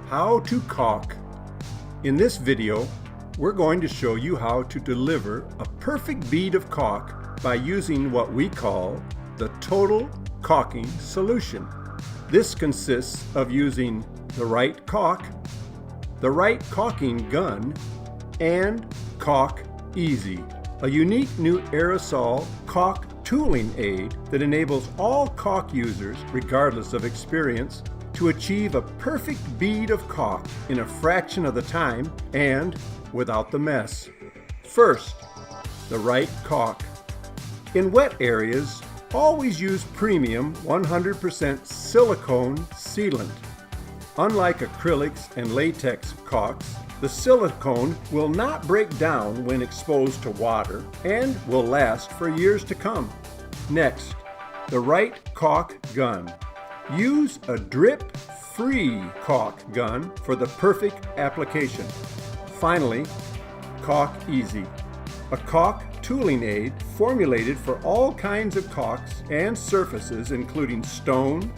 How to caulk. In this video, we're going to show you how to deliver a perfect bead of caulk by using what we call the total caulking solution. This consists of using the right caulk, the right caulking gun, and Caulk-EZ, a unique new aerosol caulk tooling aid that enables all caulk users, regardless of experience, to achieve a perfect bead of caulk in a fraction of the time and without the mess. First, the right caulk. In wet areas, always use premium 100% silicone sealant. Unlike acrylics and latex caulks, the silicone will not break down when exposed to water and will last for years to come. Next, the right caulk gun. Use a drip-free caulk gun for the perfect application. Finally, Caulk-EZ, a caulk tooling aid formulated for all kinds of caulks and surfaces including stone,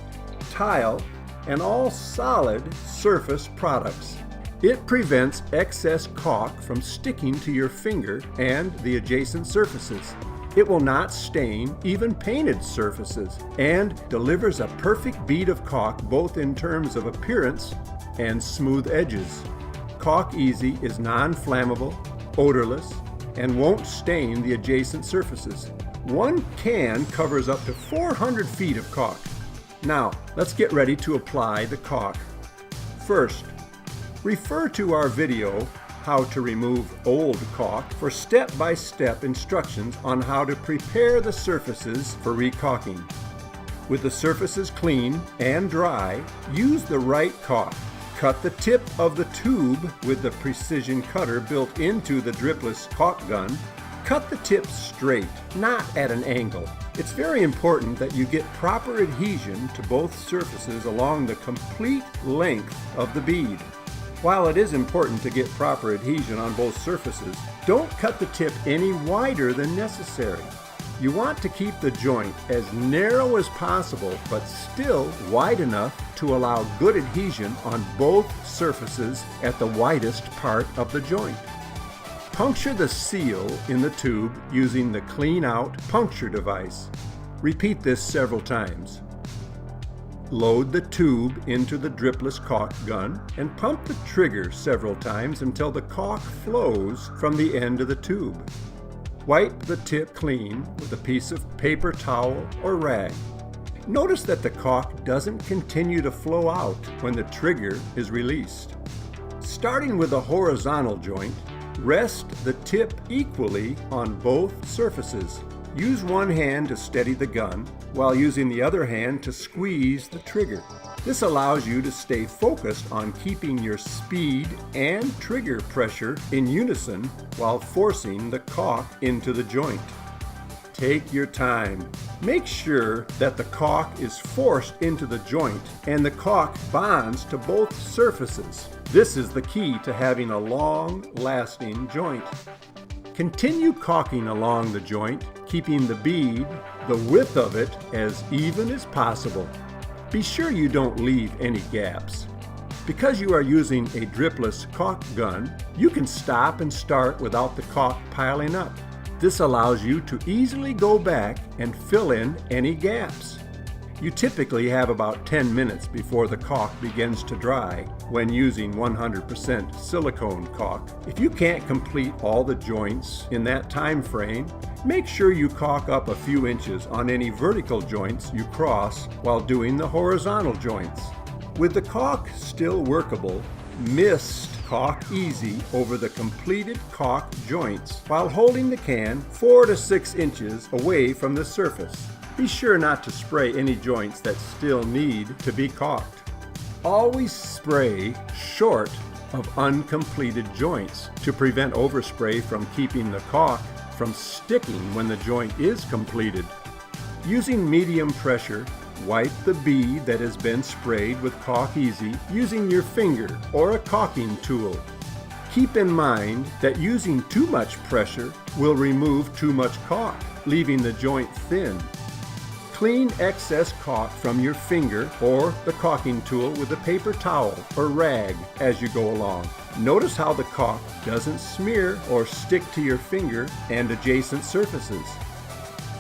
tile, and all solid surface products. It prevents excess caulk from sticking to your finger and the adjacent surfaces. It will not stain even painted surfaces and delivers a perfect bead of caulk both in terms of appearance and smooth edges. Caulk-EZ is non-flammable, odorless, and won't stain the adjacent surfaces. One can covers up to 400 feet of caulk. Now, let's get ready to apply the caulk. First, refer to our video, How to Remove Old Caulk, for step-by-step instructions on how to prepare the surfaces for recaulking. With the surfaces clean and dry, use the right caulk. Cut the tip of the tube with the precision cutter built into the dripless caulk gun. Cut the tip straight, not at an angle. It's very important that you get proper adhesion to both surfaces along the complete length of the bead. While it is important to get proper adhesion on both surfaces, don't cut the tip any wider than necessary. You want to keep the joint as narrow as possible, but still wide enough to allow good adhesion on both surfaces at the widest part of the joint. Puncture the seal in the tube using the Clean Out puncture device. Repeat this several times. Load the tube into the dripless caulk gun and pump the trigger several times until the caulk flows from the end of the tube. Wipe the tip clean with a piece of paper towel or rag. Notice that the caulk doesn't continue to flow out when the trigger is released. Starting with a horizontal joint, rest the tip equally on both surfaces. Use one hand to steady the gun, while using the other hand to squeeze the trigger. This allows you to stay focused on keeping your speed and trigger pressure in unison while forcing the caulk into the joint. Take your time. Make sure that the caulk is forced into the joint and the caulk bonds to both surfaces. This is the key to having a long-lasting joint. Continue caulking along the joint, keeping the bead, the width of it, as even as possible. Be sure you don't leave any gaps. Because you are using a dripless caulk gun, you can stop and start without the caulk piling up. This allows you to easily go back and fill in any gaps. You typically have about 10 minutes before the caulk begins to dry when using 100% silicone caulk. If you can't complete all the joints in that time frame, make sure you caulk up a few inches on any vertical joints you cross while doing the horizontal joints. With the caulk still workable, mist Caulk-EZ over the completed caulk joints while holding the can 4 to 6 inches away from the surface. Be sure not to spray any joints that still need to be caulked. Always spray short of uncompleted joints to prevent overspray from keeping the caulk from sticking when the joint is completed. Using medium pressure, wipe the bead that has been sprayed with Caulk-EZ using your finger or a caulking tool. Keep in mind that using too much pressure will remove too much caulk, leaving the joint thin. Clean excess caulk from your finger or the caulking tool with a paper towel or rag as you go along. Notice how the caulk doesn't smear or stick to your finger and adjacent surfaces.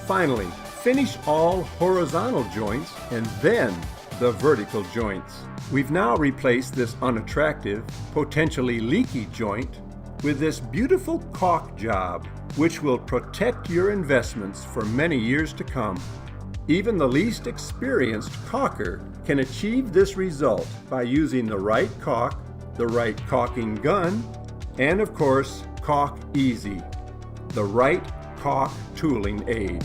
Finally, finish all horizontal joints and then the vertical joints. We've now replaced this unattractive, potentially leaky joint with this beautiful caulk job, which will protect your investments for many years to come. Even the least experienced caulker can achieve this result by using the right caulk, the right caulking gun, and of course, Caulk-EZ, the right caulk tooling aid.